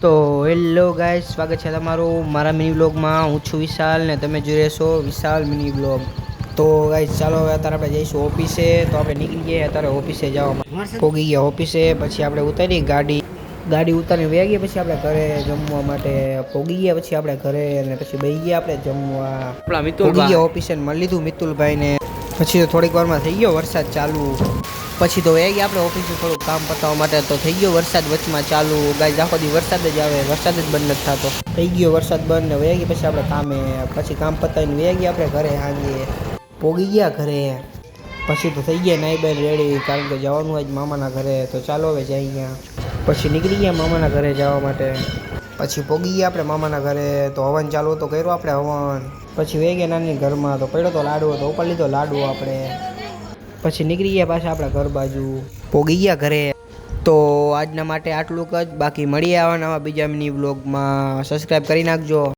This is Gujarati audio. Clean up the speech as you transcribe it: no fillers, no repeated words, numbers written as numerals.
તો હેલો ગાઈસ, સ્વાગત છે તમારું મારા મિની વ્લોગમાં। હું છું વિશાલ ને તમે જોઈ રહ્યા છો વિશાલ મિની વ્લોગ। તો ગાઈસ ચાલો હવે અત્યારે આપણે જઈશું ઓફિસે। તો આપણે નીકળી ગયા અત્યારે ઓફિસે જવા પોગી ગયા ઓફિસે। પછી આપણે ઉતારી ગાડી ઉતારીને વહી ગયા। પછી આપણે ઘરે જમવા માટે પોગી ગયા। પછી આપણે ઘરે અને પછી બેસી ગયા આપણે જમવા। પોગી ગયા ઓફિસે મળી લીધું મિતુલભાઈને। પછી તો થોડીક વારમાં થઈ ગયો વરસાદ ચાલુ। પછી તો વહી ગયા આપણે ઓફિસે થોડુંક કામ પતાવવા માટે। તો થઈ ગયો વરસાદ વચમાં ચાલુ। ગાઈસ આખો દી વરસાદ જ આવે, વરસાદ જ બંધ નથી થતો। થઈ ગયો વરસાદ બંધ ને વહી ગયા પછી આપણે કામે। પછી કામ પતાવીને વહી ગયા આપણે ઘરે સાંજે પોગી ગયા ઘરે। પછી તો થઈ ગયા નાઈ બાઈ રેડી, કારણ કે જવાનું આજ મામાના ઘરે। તો ચાલો હવે જઈએ। પછી નીકળી ગયા મામાના ઘરે જવા માટે। પછી પોગી ગયા આપણે મામાના ઘરે। તો હવન ચાલુ તો કર્યો આપણે હવન। પછી વહી ગયા નાની ઘરમાં। તો પડ્યો તો લાડવો, તો ઉપાડી લીધો લાડવો આપણે। પછી નીકળી ગયા પાછા આપણા ઘર બાજુ, પોગી ગયા ઘરે। તો આજના માટે આટલું જ, બાકી મળીએ આવા નવા બીજા મિની વ્લોગમાં। સબસ્ક્રાઈબ કરી નાખજો।